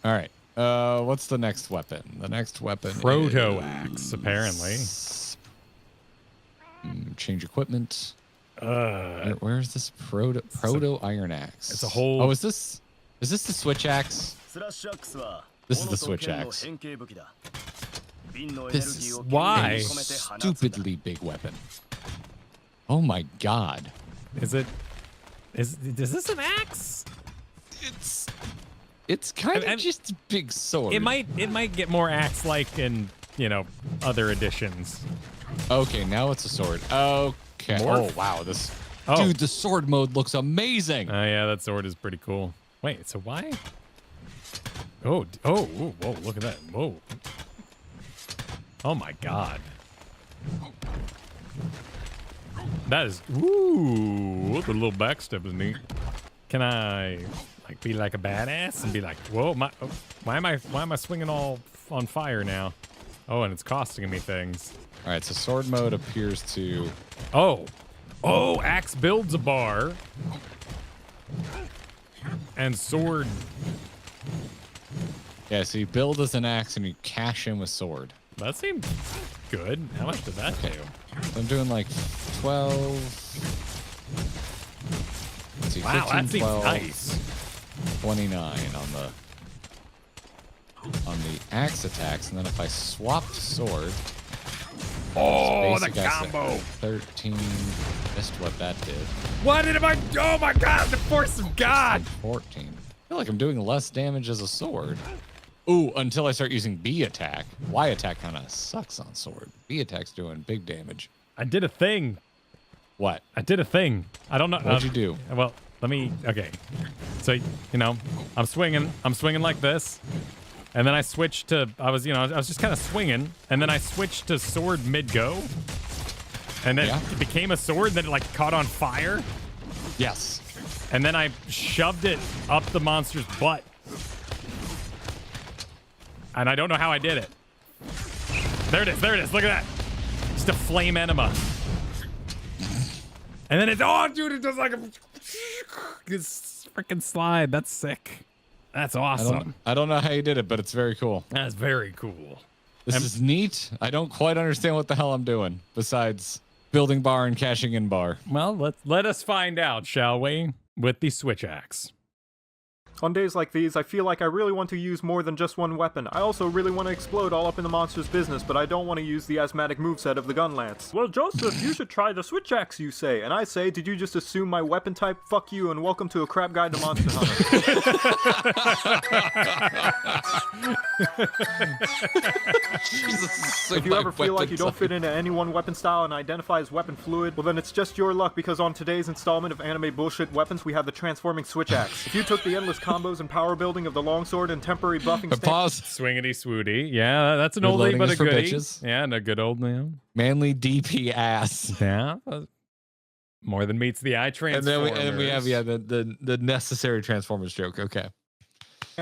All right. What's the next weapon? The next weapon Proto is... axe, apparently. Change equipment. Where is this proto iron axe? It's a whole... Oh, is this the switch axe? This is the switch axe. This is why a stupidly big weapon. Oh my god. Is this an axe? It's kind of just a big sword. It might get more axe-like in, you know, other editions. Okay, now it's a sword. Okay. Morph? Oh wow, dude, the sword mode looks amazing. Oh yeah, that sword is pretty cool. Wait, so why? Oh, whoa, look at that. Whoa. Oh my god. That is, ooh, the little backstep is neat. Can I like be like a badass and be like, whoa, why am I swinging all on fire now? Oh, and it's costing me things. All right, so sword mode appears to... Oh, axe builds a bar. And sword. Yeah, so you build as an axe and you cash in with sword. That seems good. How much did that do? So I'm doing like 12. Let's see, Wow, 15, that seems 12, nice. 29 on the axe attacks, and then if I swap to sword... Oh, the basic, combo. 13. Missed what that did. What did I... Oh my god, the force of God. 14. I feel like I'm doing less damage as a sword. Ooh, until I start using B attack. Y attack kind of sucks on sword. B attack's doing big damage. I did a thing. What? I did a thing. I don't know. What'd you do? Well, let me... Okay. So, you know, I'm swinging like this. And then I switched to... I was just kind of swinging. And then I switched to sword mid-go. And then it became a sword, then it, like, caught on fire. Yes. And then I shoved it up the monster's butt. And I don't know how I did it. There it is. Look at that. Just a flame enema. And then it's... Oh, dude, it does like a... This freaking slide. That's sick. That's awesome. I don't know how you did it, but it's very cool. That's very cool. This is neat. I don't quite understand what the hell I'm doing besides building bar and cashing in bar. Well, let us find out, shall we? With the switch axe. On days like these, I feel like I really want to use more than just one weapon. I also really want to explode all up in the monster's business, but I don't want to use the asthmatic moveset of the gun lance. Well, Joseph, you should try the switch axe, you say. And I say, did you just assume my weapon type? Fuck you, and welcome to a crap guide to Monster Hunter. If you ever feel like you don't fit into any one weapon style and identify as weapon fluid, well then it's just your luck, because on today's installment of Anime Bullshit Weapons, we have the transforming switch axe. If you took the endless combos and power building of the longsword and temporary buffing Pause. Swingity swooty. Yeah, that's an Reloading oldie but is a for goodie. bitches. Yeah, and a good old Manly DP ass. Yeah. More than meets the eye Transformers. And then we have the necessary Transformers joke. Okay.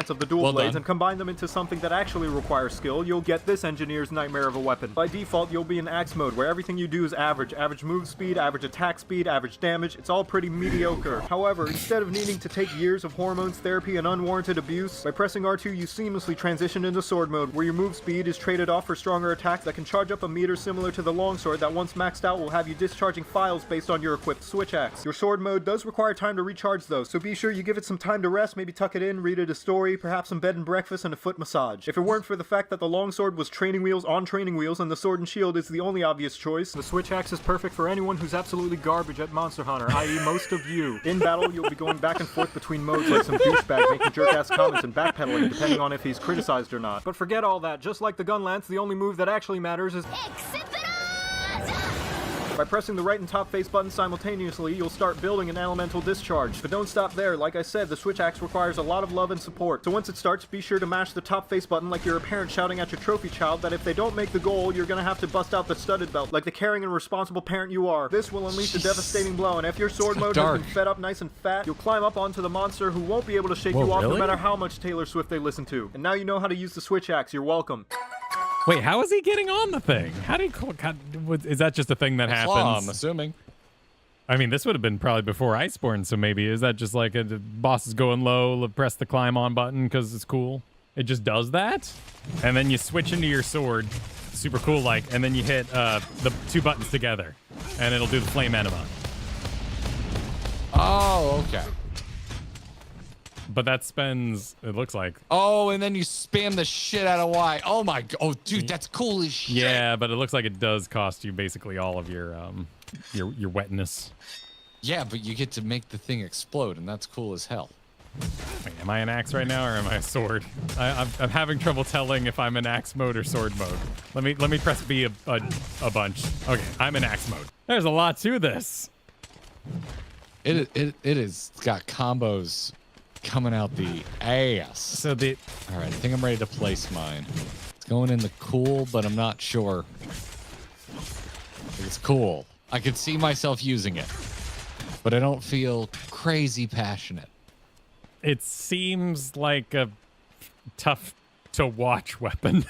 of the dual Well blades done. and combine them into something that actually requires skill, you'll get this engineer's nightmare of a weapon. By default, you'll be in axe mode, where everything you do is average. Average move speed, average attack speed, average damage, it's all pretty mediocre. However, instead of needing to take years of hormones, therapy, and unwarranted abuse, by pressing R2 you seamlessly transition into sword mode, where your move speed is traded off for stronger attacks that can charge up a meter similar to the longsword that once maxed out will have you discharging files based on your equipped switch axe. Your sword mode does require time to recharge though, so be sure you give it some time to rest, maybe tuck it in, read it a story, perhaps some bed and breakfast and a foot massage. If it weren't for the fact that the longsword was training wheels on training wheels and the sword and shield is the only obvious choice, the switch axe is perfect for anyone who's absolutely garbage at Monster Hunter, i.e. most of you. In battle, you'll be going back and forth between modes like some douchebag making jerk-ass comments and backpedaling depending on if he's criticized or not. But forget all that, just like the gun lance, the only move that actually matters is... By pressing the right and top face button simultaneously, you'll start building an elemental discharge. But don't stop there, like I said, the switch axe requires a lot of love and support. So once it starts, be sure to mash the top face button like you're a parent shouting at your trophy child that if they don't make the goal, you're gonna have to bust out the studded belt, like the caring and responsible parent you are. This will unleash a devastating blow, and if your sword mode has been fed up nice and fat, you'll climb up onto the monster who won't be able to shake you off no matter how much Taylor Swift they listen to. And now you know how to use the switch axe, you're welcome. Wait, how is he getting on the thing? How do you call? Is that just a thing that happens? I'm assuming. I mean, this would have been probably before Iceborne, so maybe is that just like the boss is going low, press the climb on button because it's cool? It just does that, and then you switch into your sword, super cool like, and then you hit the 2 buttons together, and it'll do the flame enema. Oh, okay. But that spends, it looks like. Oh, and then you spam the shit out of Y. Oh my god. Oh, dude, that's cool as shit. Yeah, but it looks like it does cost you basically all of your wetness. Yeah, but you get to make the thing explode, and that's cool as hell. Wait, am I an axe right now, or am I a sword? I'm having trouble telling if I'm in axe mode or sword mode. Let me press B a bunch. Okay, I'm in axe mode. There's a lot to this. It is got combos coming out the ass. So All right, I think I'm ready to place mine. It's going in the cool, but I'm not sure. It's cool. I could see myself using it, but I don't feel crazy passionate. it seems like a tough to watch weapon.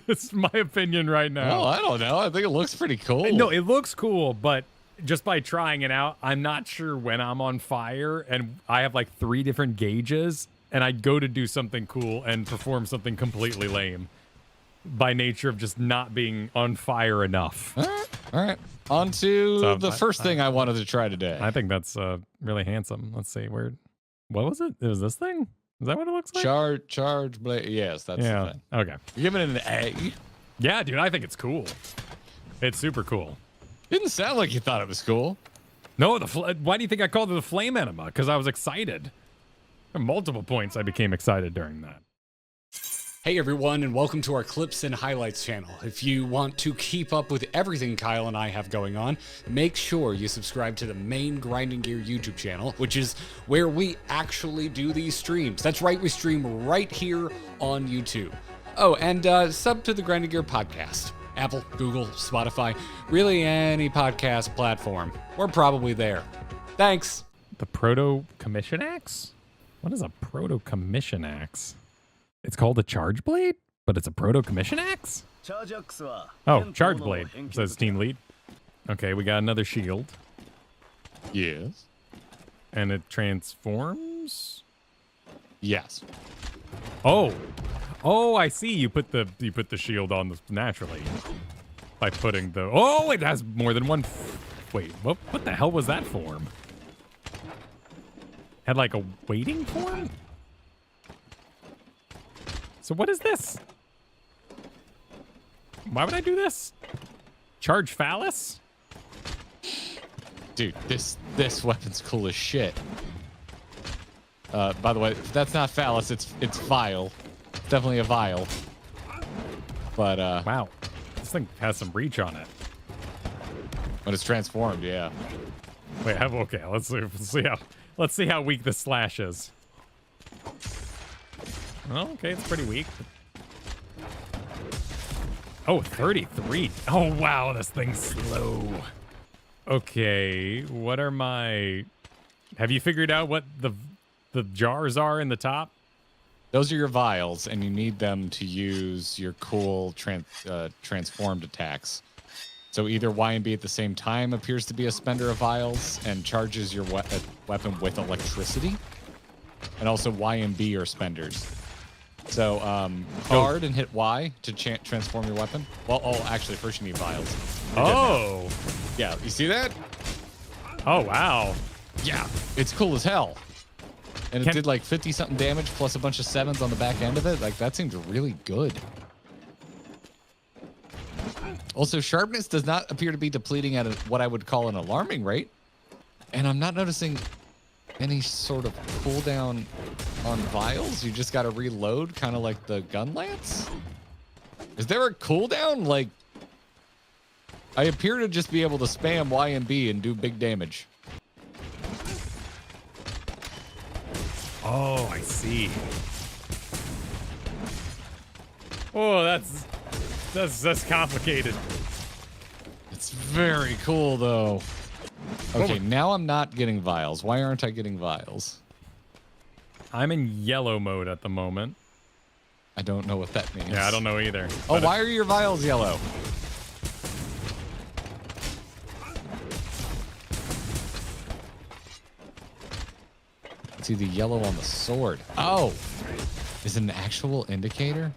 That's my opinion right now. Well, I don't know. I think it looks pretty cool. No, it looks cool, but just by trying it out, I'm not sure when I'm on fire, and I have like 3 different gauges, and I'd go to do something cool and perform something completely lame by nature of just not being on fire enough. All right. On to the first thing I wanted to try today. I think that's really handsome. Let's see, what was it? It was this thing? Is that what it looks like? Charge blade. Yes, that's the thing. Okay. You're giving it an A? Yeah, dude, I think it's cool. It's super cool. Didn't sound like you thought it was cool. No, why do you think I called it the flame enema? Because I was excited. At multiple points I became excited during that. Hey everyone, and welcome to our Clips and Highlights channel. If you want to keep up with everything Kyle and I have going on, make sure you subscribe to the main Grinding Gear YouTube channel, which is where we actually do these streams. That's right, we stream right here on YouTube. Oh, and sub to the Grinding Gear podcast. Apple, Google, Spotify, really any podcast platform. We're probably there. Thanks. The Proto Commission Axe? What is a Proto Commission Axe? It's called a Charge Blade, but it's a Proto Commission Axe? Oh, Charge Blade, says Team Lead. Okay, we got another shield. Yes. And it transforms? Yes. Oh, I see. You put the shield on naturally by putting the. Oh, it has more than one. Wait, what the hell was that form? Had like a waiting form? So what is this? Why would I do this? Charge phallus? Dude, this weapon's cool as shit. By the way, if that's not phallus, it's vial. It's definitely a vial. But Wow, this thing has some reach on it. When it's transformed, yeah. Wait, okay, let's see how weak the slash is. Well, okay, it's pretty weak. Oh, 33. Oh, wow, this thing's slow. Okay, what are my... Have you figured out what the jars are in the top? Those are your vials, and you need them to use your cool transformed attacks. So either Y and B at the same time appears to be a spender of vials and charges your weapon with electricity. And also Y and B are spenders. So guard and hit Y to transform your weapon. Well, actually, first you need vials. Oh. Yeah, you see that? Oh, wow. Yeah, it's cool as hell. And it did like 50-something damage plus a bunch of 7s on the back end of it. Like, that seems really good. Also, sharpness does not appear to be depleting at what I would call an alarming rate. And I'm not noticing any sort of cooldown on vials. You just got to reload, kind of like the gun lance. Is there a cooldown? Like, I appear to just be able to spam Y and B and do big damage. Oh, I see. Oh, that's complicated. It's very cool, though. Okay, now I'm not getting vials. Why aren't I getting vials? I'm in yellow mode at the moment. I don't know what that means. Yeah, I don't know either. Oh, why are your vials yellow? See the yellow on the sword. Oh. Is it an actual indicator?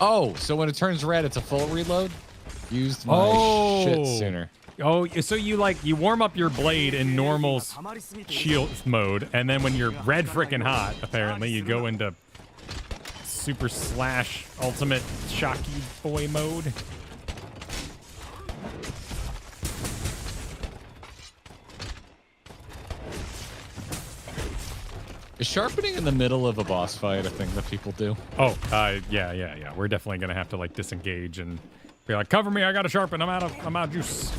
Oh, so when it turns red, it's a full reload? Used my shit sooner. Oh, so you warm up your blade in normal shield mode, and then when you're red freaking hot, apparently, you go into super slash ultimate shocky boy mode. Is sharpening in the middle of a boss fight a thing that people do? Oh, yeah. We're definitely gonna have to like disengage and be like, cover me, I gotta sharpen, I'm out of juice.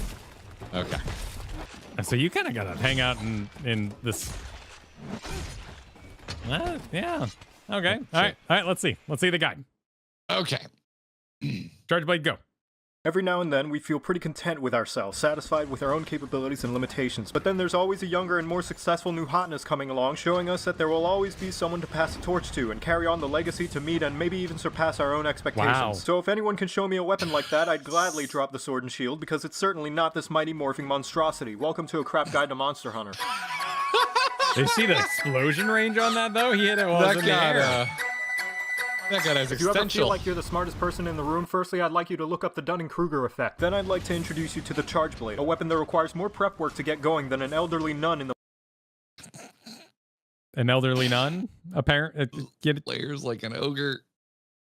Okay. And so you kind of gotta hang out in this. Yeah. Okay. All right. Let's see the guide. Okay. Charge blade, go. Every now and then, we feel pretty content with ourselves, satisfied with our own capabilities and limitations. But then there's always a younger and more successful new hotness coming along, showing us that there will always be someone to pass the torch to and carry on the legacy to meet and maybe even surpass our own expectations. Wow. So if anyone can show me a weapon like that, I'd gladly drop the sword and shield, because it's certainly not this mighty morphing monstrosity. Welcome to a crap guide to Monster Hunter. Did you see the explosion range on that, though? He hit it while it was in the air. That guy has If you ever feel existential. like you're the smartest person in the room, firstly I'd like you to look up the Dunning-Kruger effect. Then I'd like to introduce you to the Charge Blade, a weapon that requires more prep work to get going than an elderly nun in the An elderly nun? Players like an ogre.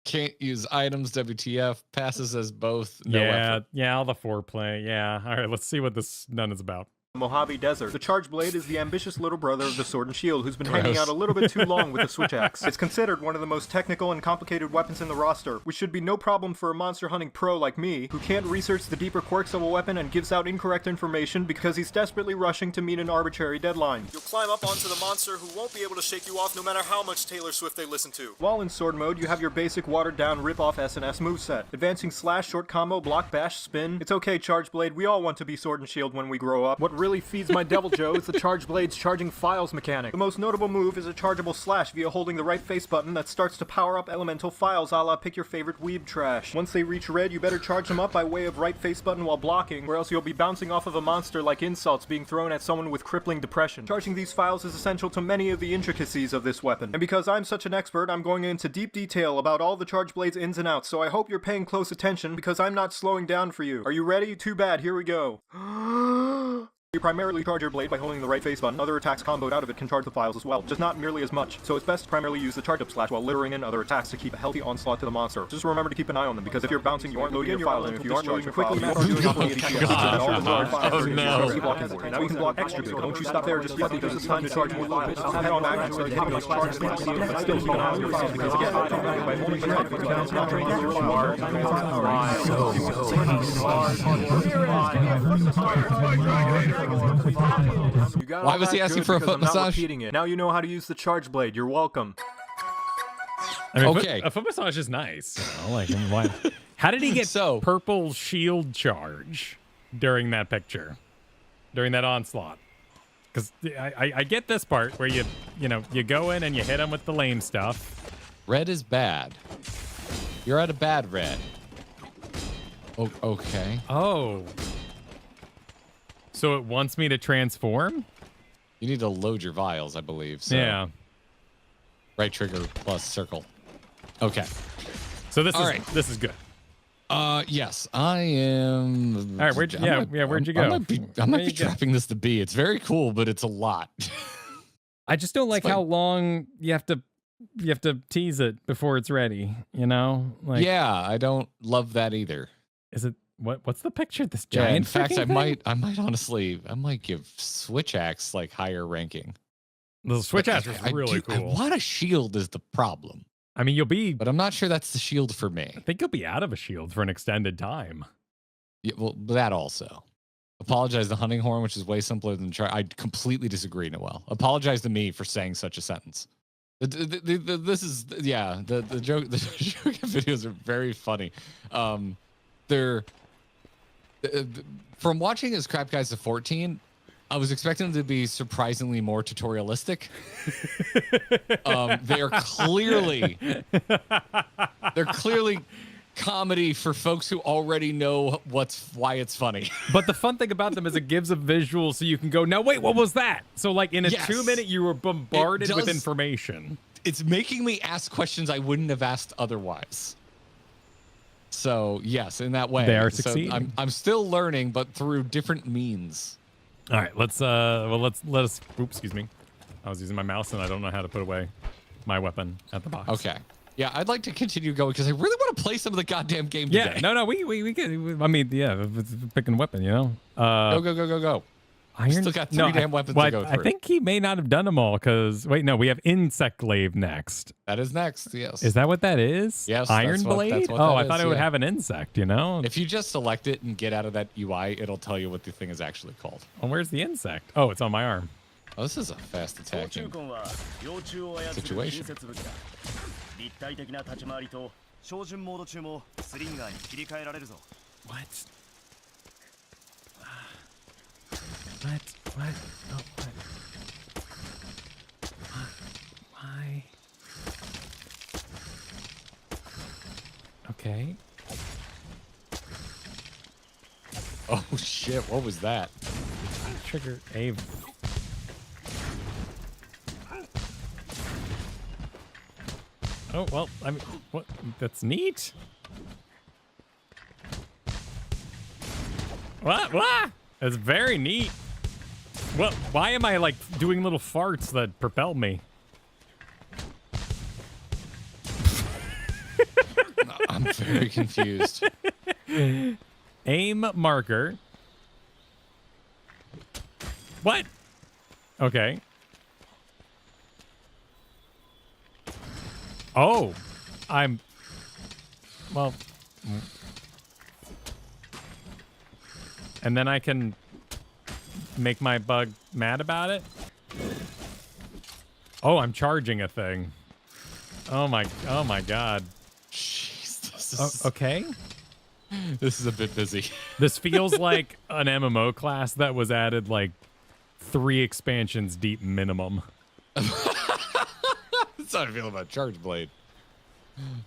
Can't use items, WTF. Passes as both. No effort. Yeah, all the foreplay. Yeah. All right, let's see what this nun is about. Mojave Desert. The Charge Blade is the ambitious little brother of the Sword and Shield, who's been hanging out a little bit too long with the switch axe. It's considered one of the most technical and complicated weapons in the roster, which should be no problem for a monster hunting pro like me, who can't research the deeper quirks of a weapon and gives out incorrect information because he's desperately rushing to meet an arbitrary deadline. You'll climb up onto the monster who won't be able to shake you off no matter how much Taylor Swift they listen to. While in sword mode, you have your basic watered-down rip-off SnS moveset. Advancing slash, short combo, block, bash, spin. It's okay, Charge Blade, we all want to be Sword and Shield when we grow up. What really feeds my devil Joe is the Charge Blade's charging files mechanic. The most notable move is a chargeable slash via holding the right face button that starts to power up elemental files a la pick your favorite weeb trash. Once they reach red, you better charge them up by way of right face button while blocking, or else you'll be bouncing off of a monster like insults being thrown at someone with crippling depression. Charging these files is essential to many of the intricacies of this weapon. And because I'm such an expert, I'm going into deep detail about all the Charge Blade's ins and outs, so I hope you're paying close attention because I'm not slowing down for you. Are you ready? Too bad, here we go. You primarily charge your blade by holding the right face button. Other attacks comboed out of it can charge the files as well, just not nearly as much. So it's best to primarily use the charge up slash while littering in other attacks to keep a healthy onslaught to the monster. Just remember to keep an eye on them, because if you're bouncing, you aren't loading your files, and if you aren't loading quickly, you are doing obligated shit. Now you can block extra good. Don't you stop there just yet, because it's time to charge more files. Head on back and start hitting those charges, but still keep an eye on your files, because again, by holding your head down, now training your files. Why was he asking for a foot massage? Now you know how to use the Charge Blade. You're welcome. I mean, Okay. a foot massage is nice. You know, like, why? How did he get purple shield charge during that picture, during that onslaught? Because I get this part where you go in and you hit him with the lame stuff. Red is bad. You're at a bad red. Oh, okay. Oh. So it wants me to transform? You need to load your vials, I believe. So. Yeah. Right trigger plus circle. Okay. So this All is right. this is good. Yes, I am. All right, where'd you go? I might be dropping this to B. It's very cool, but it's a lot. I just don't like how long you have to tease it before it's ready, you know? Like, yeah, I don't love that either. Is it what's the picture? This giant in fact, freaking thing? I might honestly give Switch Axe like higher ranking. The Switch Axe is really cool. I want a shield is the problem. I mean, you'll be, but I'm not sure that's the shield for me. I think you'll be out of a shield for an extended time. Yeah, well, that also. Apologize to Hunting Horn, which is way simpler than try. I completely disagree, Noel. Apologize to me for saying such a sentence. This is the joke. The joke videos are very funny. They're from watching his Crap Guys to 14. I was expecting them to be surprisingly more tutorialistic. They're clearly comedy for folks who already know why it's funny. But the fun thing about them is it gives a visual so you can go, now wait, what was that? So like in a 2 minute, you were bombarded with information. it's making me ask questions I wouldn't have asked otherwise. So yes, in that way, They are so succeeding. I'm still learning, but through different means. All right, let's let us. Oops, excuse me. I was using my mouse and I don't know how to put away my weapon at the box. Okay. Yeah, I'd like to continue going because I really want to play some of the goddamn game today. Yeah, no, we can. I mean, yeah, it's picking a weapon, you know. Go. Iron. Still got three damn weapons to go through. I think he may not have done them all because wait, no, we have insect glaive next. That is next. Yes. Is that what that is? Yes. Iron blade. That's what Oh, that I thought is, it would yeah. have an insect. You know. If you just select it and get out of that UI, it'll tell you what the thing is actually called. Well, where's the insect? Oh, it's on my arm. Oh, this is a fast attacking situation. 立体的な立ち回りと照準モード中もスリンガーに切り替えられるぞ。 What? Oh, what? Why? Okay. Oh shit! What was that? Trigger A. Oh, well, I mean, what? That's neat. What? That's very neat. What? Why am I, like, doing little farts that propel me? I'm very confused. Aim marker. What? Okay. Oh, well, and then I can make my bug mad about it. Oh, I'm charging a thing. Oh my God. Jeez, this is Okay. This is a bit busy. This feels like an MMO class that was added like 3 expansions deep minimum. That's how I feel about Charge Blade.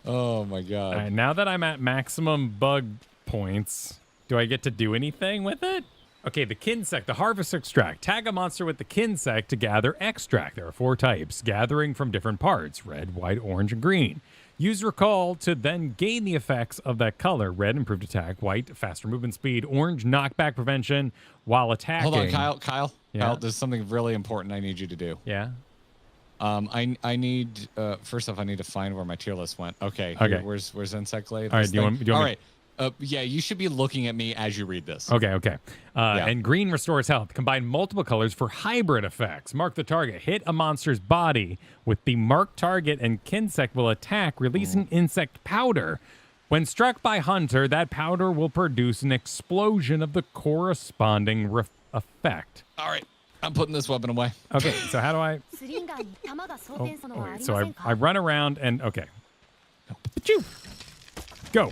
Oh my god. All right, now that I'm at maximum bug points, do I get to do anything with it? Okay, the Kinsect, the Harvest Extract. Tag a monster with the Kinsect to gather extract. There are 4 types, gathering from different parts, red, white, orange, and green. Use Recall to then gain the effects of that color. Red, improved attack. White, faster movement speed. Orange, knockback prevention while attacking. Hold on, Kyle. Yeah? Kyle, there's something really important I need you to do. Yeah? I need first off I need to find where my tier list went. Okay. Okay. Here, where's Insect Glaive? All right, This do you thing? want me- All right. Yeah, you should be looking at me as you read this. Okay. And green restores health. Combine multiple colors for hybrid effects. Mark the target. Hit a monster's body with the marked target, and Kinsect will attack, releasing insect powder. When struck by Hunter, that powder will produce an explosion of the corresponding effect. All right. I'm putting this weapon away. Okay, so how do I... So I run around and... Okay. Achoo! Go.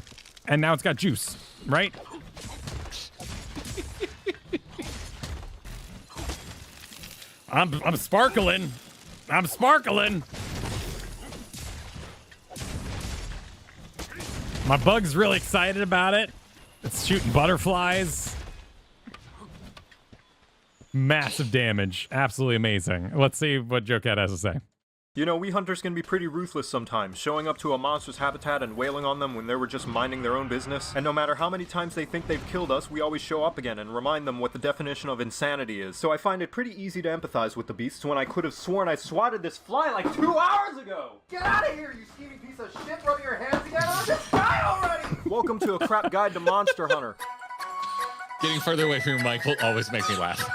And now it's got juice, right? I'm sparkling. I'm sparkling. My bug's really excited about it. It's shooting butterflies. Massive damage. Absolutely amazing. Let's see what Joe Cat has to say. You know, we hunters can be pretty ruthless sometimes, showing up to a monster's habitat and wailing on them when they were just minding their own business. And no matter how many times they think they've killed us, we always show up again and remind them what the definition of insanity is. So I find it pretty easy to empathize with the beasts when I could have sworn I swatted this fly like 2 hours ago! Get out of here, you scheming piece of shit! Rub your hands together! Just die already! Welcome to a crap guide to Monster Hunter. Getting further away from your mic will always make me laugh.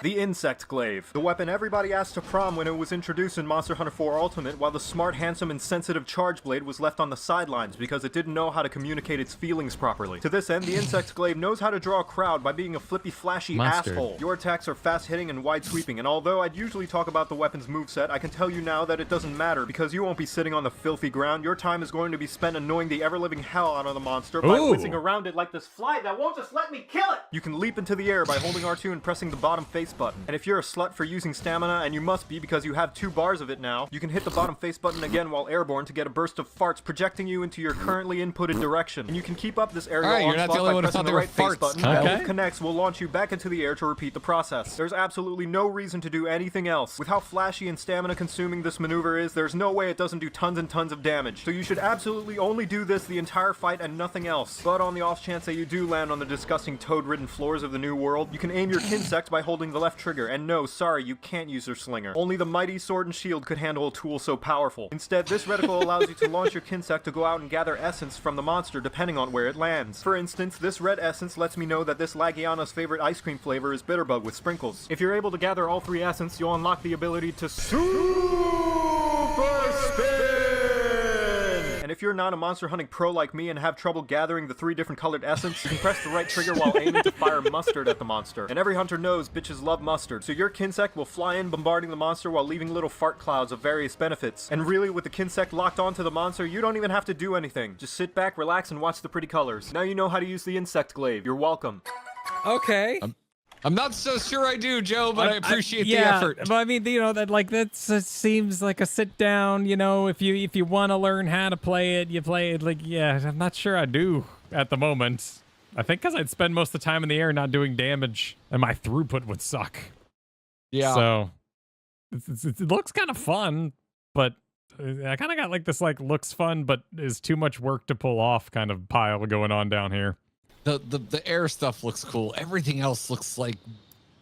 The Insect Glaive. The weapon everybody asked to prom when it was introduced in Monster Hunter 4 Ultimate, while the smart, handsome, and sensitive Charge Blade was left on the sidelines because it didn't know how to communicate its feelings properly. To this end, the Insect Glaive knows how to draw a crowd by being a flippy, flashy Mustard. asshole. Your attacks are fast-hitting and wide-sweeping, and although I'd usually talk about the weapon's moveset, I can tell you now that it doesn't matter because you won't be sitting on the filthy ground. Your time is going to be spent annoying the ever-living hell out of the monster by Ooh. whizzing around it like this fly that won't just let me kill it! You can leap into the air by holding R2 and pressing the bottom face face button. And if you're a slut for using stamina, and you must be because you have 2 bars of it now, you can hit the bottom face button again while airborne to get a burst of farts projecting you into your currently inputted direction. And you can keep up this aerial Alright, you're not the onslaught only by one who pressing thought the they were right face farts, button, Kyle. and Okay. if it connects, will launch you back into the air to repeat the process. There's absolutely no reason to do anything else. With how flashy and stamina consuming this maneuver is, there's no way it doesn't do tons and tons of damage. So you should absolutely only do this the entire fight and nothing else. But on the off chance that you do land on the disgusting toad-ridden floors of the new world, you can aim your Kinsect by holding the left trigger, and no, sorry, you can't use your slinger. Only the mighty sword and shield could handle a tool so powerful. Instead, this reticle allows you to launch your Kinsect to go out and gather essence from the monster depending on where it lands. For instance, this red essence lets me know that this Lagiana's favorite ice cream flavor is Bitterbug with sprinkles. If you're able to gather all 3 essence, you'll unlock the ability to Super Spin! And if you're not a monster hunting pro like me and have trouble gathering the 3 different colored essence, you can press the right trigger while aiming to fire mustard at the monster. And every hunter knows bitches love mustard, so your Kinsect will fly in bombarding the monster while leaving little fart clouds of various benefits. And really, with the Kinsect locked onto the monster, you don't even have to do anything. Just sit back, relax, and watch the pretty colors. Now you know how to use the insect glaive. You're welcome. Okay. I'm not so sure I do, Joe, but I appreciate the yeah, effort. but I mean, you know, that seems like a sit down. You know, if you want to learn how to play it, you play it. Like, yeah, I'm not sure I do at the moment. I think because I'd spend most of the time in the air not doing damage, and my throughput would suck. Yeah. So it looks kind of fun, but I kind of got like this looks fun, but is too much work to pull off kind of pile going on down here. The air stuff looks cool. Everything else looks like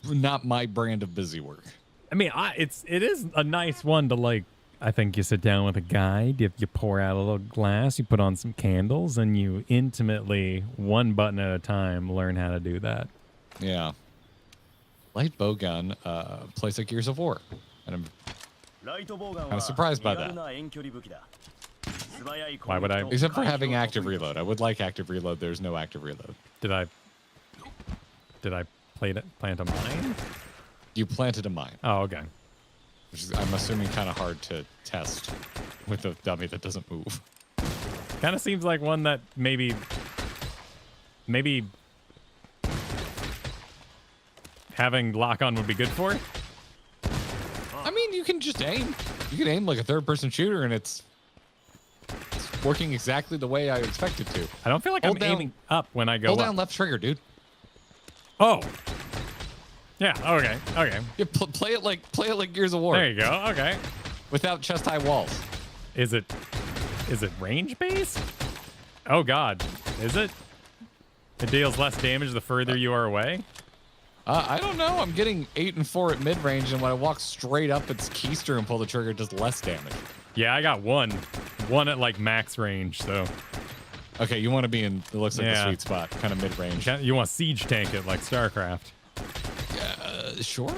not my brand of busy work. I mean, it is a nice one to like. I think you sit down with a guide, you pour out a little glass, you put on some candles, and you intimately, 1 button at a time, learn how to do that. Yeah. Light bowgun plays like Gears of War, and I'm kind of surprised by that. Why would I? Except for having active reload. I would like active reload. There's no active reload. Did I plant a mine? You planted a mine, Oh, okay. which is, I'm assuming, kind of hard to test with a dummy that doesn't move. Kind of seems like one that maybe having lock on would be good for. I mean, you can just aim. You can aim like a third-person shooter, and it's working exactly the way I expect it to. I don't feel like Hold I'm down- aiming up when I go Hold up. down left trigger, dude. Oh. Yeah. Okay. Okay. Yeah, play it like Gears of War. There you go. Okay. Without chest-high walls. Is it range based? Oh God. Is it? It deals less damage the further you are away. I don't know. I'm getting 8 and 4 at mid-range, and when I walk straight up its keister and pull the trigger, it does less damage. Yeah, I got one at like max range. So Okay, you want to be in, it looks like the Yeah. sweet spot, kind of mid-range. you want siege tank it like StarCraft. Sure.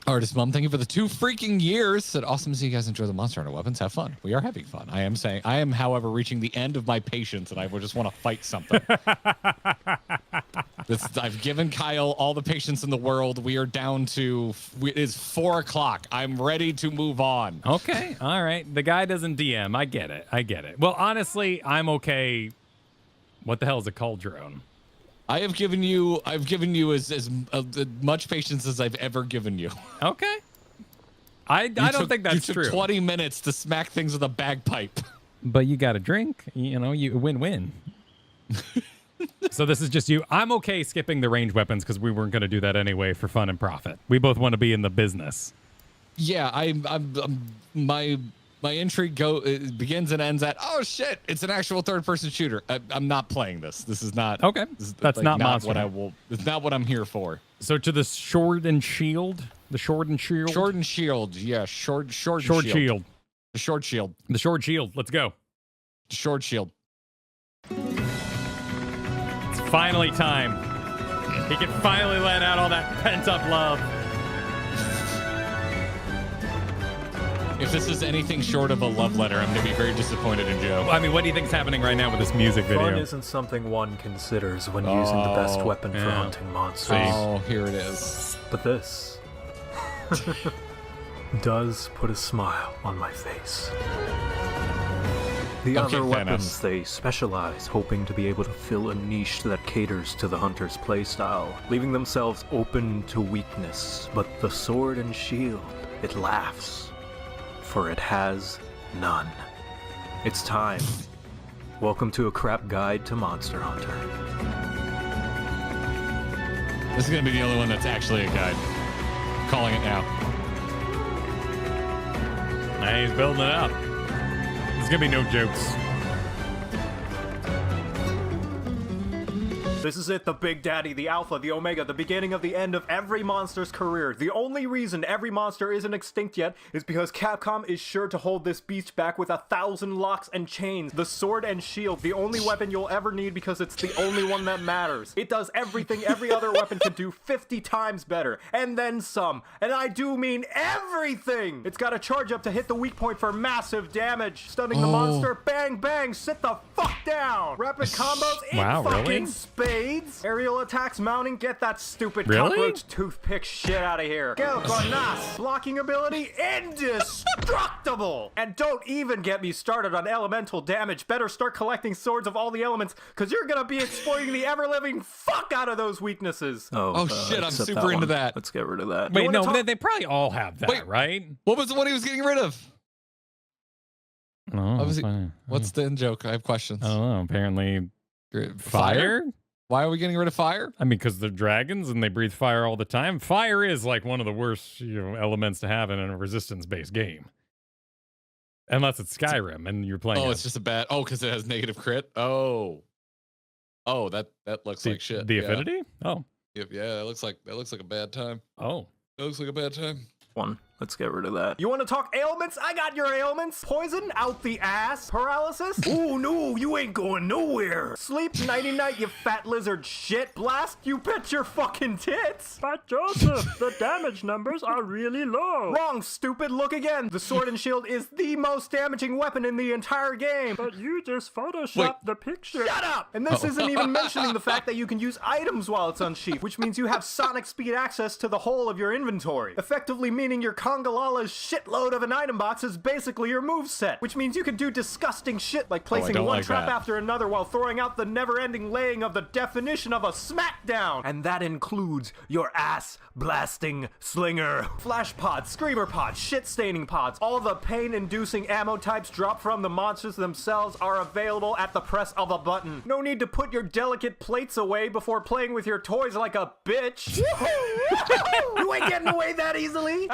Artist Mom, thank you for the 2 freaking years. Said, awesome to see you guys enjoy the Monster Hunter weapons. Have fun. We are having fun. I am, however, reaching the end of my patience, and I would just want to fight something. I've given Kyle all the patience in the world. We are down to, it is 4 o'clock. I'm ready to move on. Okay. All right. The guy doesn't DM. I get it. Well, honestly, I'm okay. What the hell is a cauldron? I've given you as much patience as I've ever given you. Okay. I don't think that's you took true. 20 minutes to smack things with a bagpipe. But you got a drink. You know, you win-win. So this is just you. I'm okay skipping the range weapons because we weren't going to do that anyway for fun and profit. We both want to be in the business. Yeah, my intrigue begins and ends at, oh shit, it's an actual third-person shooter. I'm not playing this. This is not Okay. This is, That's like, not not Monster what I Hunter. will. It's not what I'm here for. So to the sword and shield. The sword and shield. Short and shield, yeah, short and shield. The short shield. The sword shield. Let's go. Short shield. It's finally time. He can finally let out all that pent-up love. If this is anything short of a love letter, I'm going to be very disappointed in Joe. I mean, what do you think's happening right now with this music Fun video? isn't something one considers when using the best weapon for yeah. hunting monsters. Oh, here it is. But this does put a smile on my face. The Okay, other Thanos. weapons, they specialize, hoping to be able to fill a niche that caters to the hunter's playstyle, leaving themselves open to weakness. But the sword and shield, it laughs, for it has none. It's time. Welcome to a crap guide to Monster Hunter. This is gonna be the only one that's actually a guide. Calling it now. Nah, he's building it up. There's gonna be no jokes. This is it, the Big Daddy, the Alpha, the Omega, the beginning of the end of every monster's career. The only reason every monster isn't extinct yet is because Capcom is sure to hold this beast back with 1,000 locks and chains. The sword and shield, the only weapon you'll ever need because it's the only one that matters. It does everything every other weapon can do 50 times better, and then some. And I do mean everything! It's got a charge up to hit the weak point for massive damage. Stunning the monster, bang bang, sit the fuck down! Rapid combos in Wow, fucking really? spades. Aerial attacks mounting, get that stupid Really? cockroach toothpick shit out of here. Nas, blocking ability indestructible. And don't even get me started on elemental damage. Better start collecting swords of all the elements, because you're gonna be exploiting the ever-living fuck out of those weaknesses. Oh, shit, I'm super into that. Let's get rid of that. Wait, no, talk- they probably all have that, Wait. right? What was the one he was getting rid of? No, What was he- fine. What's the in-joke? I have questions. I don't know. Apparently, Fire? fire? Why are we getting rid of fire? I mean, because they're dragons and they breathe fire all the time. Fire is like one of the worst, elements to have in a resistance-based game. Unless it's Skyrim and you're playing. Oh, it's just a bad. Oh, because it has negative crit. Oh, that looks like shit. The Yeah. affinity? Oh, Yeah, that looks like a bad time. oh. That looks like a bad time. One. Let's get rid of that. You want to talk ailments? I got your ailments. Poison out the ass. Paralysis? Ooh, no, you ain't going nowhere. Sleep nighty-night, you fat lizard shit. Blast, you bet your fucking tits. But Joseph, the damage numbers are really low. Wrong, stupid. Look again. The sword and shield is the most damaging weapon in the entire game. But you just photoshopped Wait. the picture. Shut up! And this isn't even mentioning the fact that you can use items while it's unsheathed, which means you have sonic speed access to the whole of your inventory. Effectively meaning your Congalala's shitload of an item box is basically your moveset, which means you can do disgusting shit like placing don't one like trap that. after another while throwing out the never-ending laying of the definition of a smackdown. And that includes your ass-blasting slinger. Flash pods, screamer pods, shit-staining pods, all the pain-inducing ammo types dropped from the monsters themselves are available at the press of a button. No need to put your delicate plates away before playing with your toys like a bitch. You ain't getting away that easily.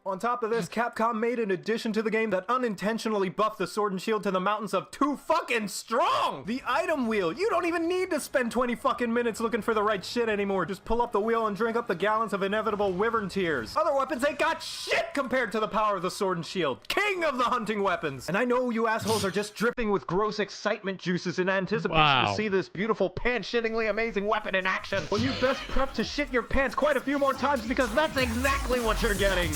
On top of this, Capcom made an addition to the game that unintentionally buffed the sword and shield to the mountains of too fucking strong! The item wheel! You don't even need to spend 20 fucking minutes looking for the right shit anymore. Just pull up the wheel and drink up the gallons of inevitable wyvern tears. Other weapons ain't got shit compared to the power of the sword and shield. King of the hunting weapons! And I know you assholes are just dripping with gross excitement juices in anticipation Wow. to see this beautiful pant-shittingly amazing weapon in action. When you best prep to shit your pants quite a few more times because that's exactly what you're getting.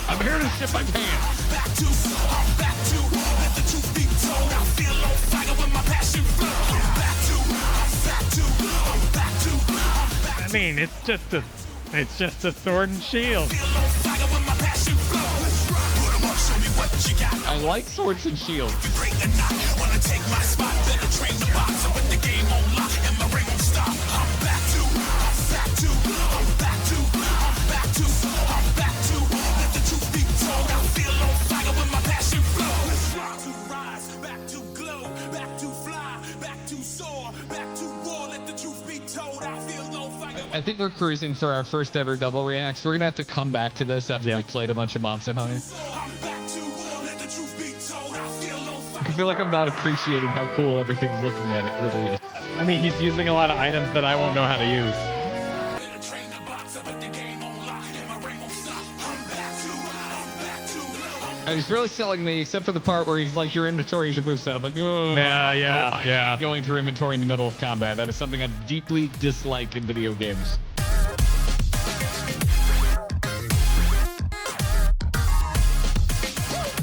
I'm here to shit my pants. I mean, it's just a sword and shield. I like swords and shields. I think we're cruising for our first ever double reacts. We're gonna have to come back to this after we played a bunch of Monster Hunter. I feel like I'm not appreciating how cool everything's looking at it really is. I mean, he's using a lot of items that I won't know how to use. And he's really selling me, except for the part where he's like, your inventory should move stuff. Like, oh, Yeah. going through inventory in the middle of combat. That is something I deeply dislike in video games.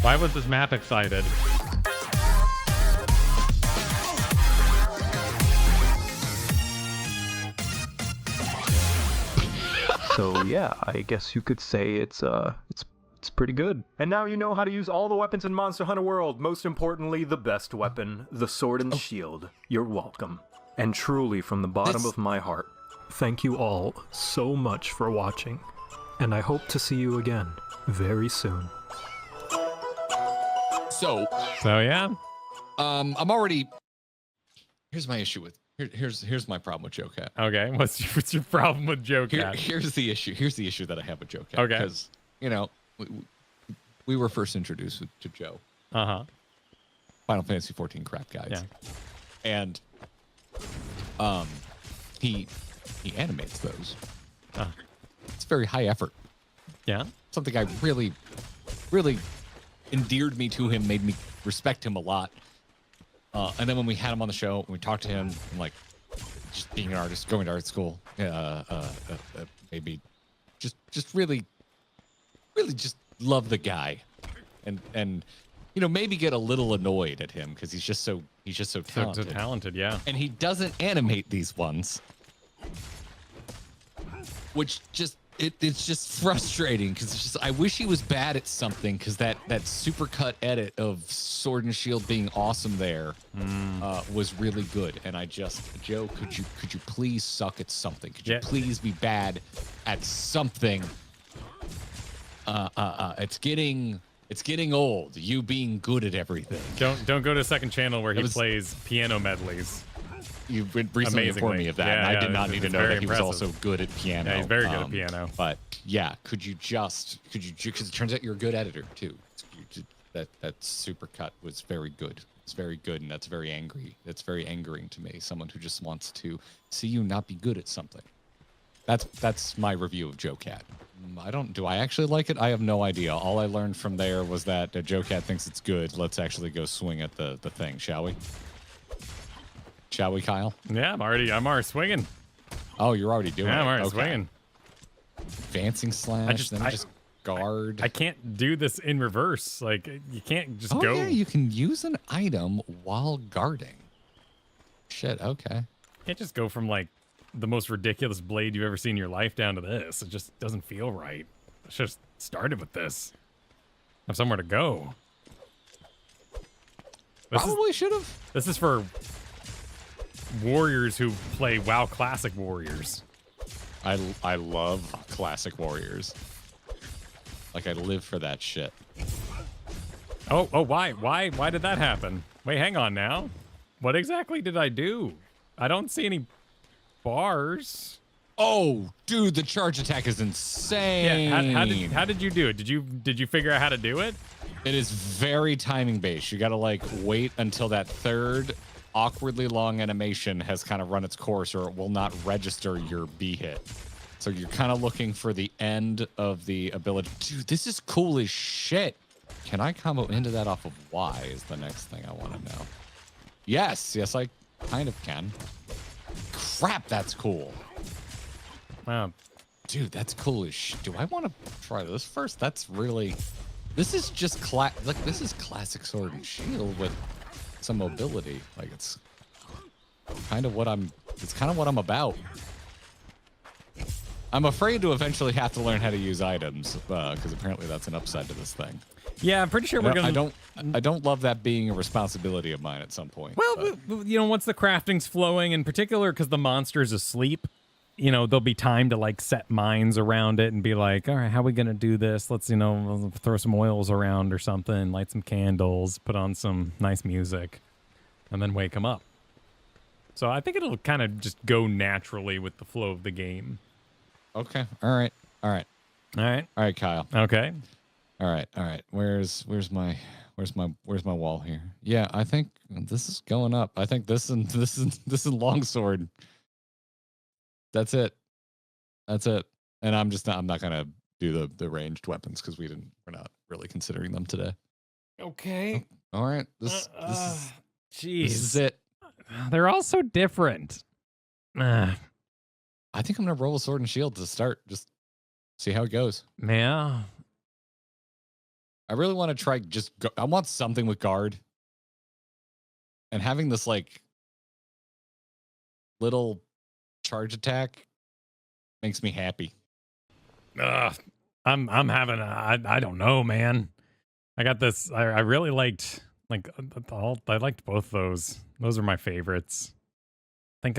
Why was this map excited? So yeah, I guess you could say it's It's pretty good. And now you know how to use all the weapons in Monster Hunter World. Most importantly, the best weapon, the sword and shield. You're welcome. And truly, from the bottom of my heart, thank you all so much for watching. And I hope to see you again very soon. So yeah. I'm already. Here's my issue with. Here's my problem with Joe Cat. Okay, what's your problem with Joe Cat? Here's the issue. Here's the issue that I have with Joe Cat. Okay. Because we were first introduced to Joe. Final Fantasy 14 crap guys. Yeah. And he animates those. It's very high effort. Yeah. Something I really endeared me to him, made me respect him a lot. And then when we had him on the show, when we talked to him, and like just being an artist, going to art school, maybe just really just love the guy, and maybe get a little annoyed at him because he's just so talented. So talented, yeah. And he doesn't animate these ones, which it's just frustrating because it's just I wish he was bad at something because that supercut edit of Sword and Shield being awesome there was really good. And Joe, could you please suck at something? Could you please be bad at something? It's getting old. You being good at everything. Don't go to second channel where he plays piano medleys. You recently informed me of that, and I did not need to know that he was also good at piano. Yeah, he's very good at piano. But yeah, could you because it turns out you're a good editor too. That supercut was very good. It's very good, and that's very angry. That's very angering to me. Someone who just wants to see you not be good at something. That's my review of Joe Cat. Do I actually like it? I have no idea. All I learned from there was that Joe Cat thinks it's good. Let's actually go swing at the thing, shall we? Shall we, Kyle? Yeah, I'm already swinging. Oh, you're already doing it. Yeah, I'm already swinging. Advancing slash, then just guard. I can't do this in reverse. Like, you can't just go. Yeah, you can use an item while guarding. Shit, okay. You can't just go from, like, the most ridiculous blade you've ever seen in your life down to this. It just doesn't feel right. I should have started with this. Have somewhere to go. Probably should have. This is for warriors who play WoW Classic Warriors. I love Classic Warriors. Like, I live for that shit. Oh, why did that happen? Wait, hang on now. What exactly did I do? I don't see any bars. Oh, dude, the charge attack is insane. Yeah, how did you do it? Did you figure out how to do it? It is very timing based. You got to like wait until that third awkwardly long animation has kind of run its course, or it will not register your B hit. So you're kind of looking for the end of the ability. Dude, this is cool as shit. Can I combo into that off of Y is the next thing I want to know. Yes, I kind of can. Crap, that's cool. Wow. Dude, that's cool as shit. Do I want to try this first? That's really... This is just this is classic Sword and Shield with some mobility. Like, it's kind of what I'm about. I'm afraid to eventually have to learn how to use items because apparently that's an upside to this thing. Yeah, I'm pretty sure we're gonna. I don't love that being a responsibility of mine at some point. Well, once the crafting's flowing, in particular, because the monster's asleep, there'll be time to like set mines around it and be like, all right, how are we gonna do this? Let's we'll throw some oils around or something, light some candles, put on some nice music, and then wake them up. So I think it'll kind of just go naturally with the flow of the game. Okay. All right, Kyle. Okay. All right. Where's my wall here? Yeah, I think this is going up. I think this is longsword. That's it. And I'm not gonna do the ranged weapons because we're not really considering them today. Okay. All right. This is it. They're all so different. I think I'm gonna roll a Sword and Shield to start. Just see how it goes. Yeah. I really want to try I want something with guard. And having this like little charge attack makes me happy. I I'm having I don't know, man. I got this. I really liked I liked both those. Those are my favorites. I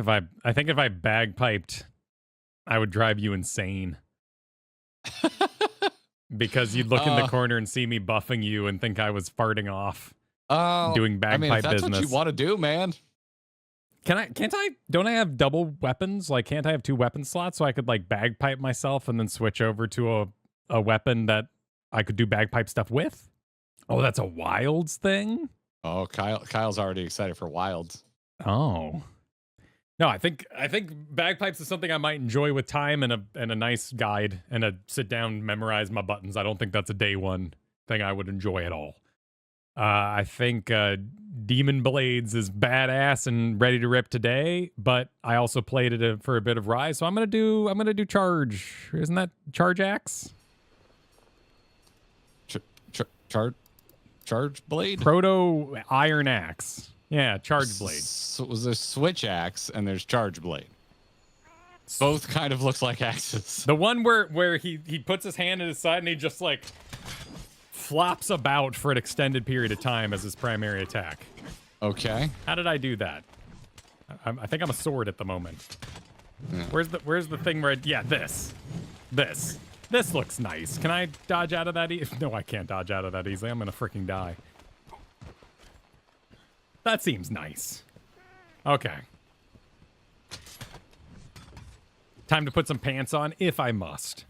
think if I bagpiped, I would drive you insane. Because you'd look in the corner and see me buffing you and think I was farting off. Doing bagpipe if that's business. what you want to do, man. Don't I have double weapons? Like, can't I have 2 weapon slots so I could like bagpipe myself and then switch over to a weapon that I could do bagpipe stuff with? Oh, that's a wilds thing? Oh, Kyle's already excited for wilds. Oh. No, I think bagpipes is something I might enjoy with time and a nice guide and a sit down, memorize my buttons. I don't think that's a day one thing I would enjoy at all. I think Demon Blades is badass and ready to rip today, but I also played it for a bit of Rise, so I'm gonna do Charge. Isn't that Charge Axe? Charge Blade? Proto Iron Axe. Yeah, Charge Blade. So there's Switch Axe and there's Charge Blade. Both kind of looks like axes. The one where he puts his hand in his side and he just like flops about for an extended period of time as his primary attack. Okay. How did I do that? I think I'm a sword at the moment. Yeah. Where's the thing where this looks nice. Can I dodge out of that? No, I can't dodge out of that easily. I'm gonna freaking die. That seems nice. Okay. Time to put some pants on if I must.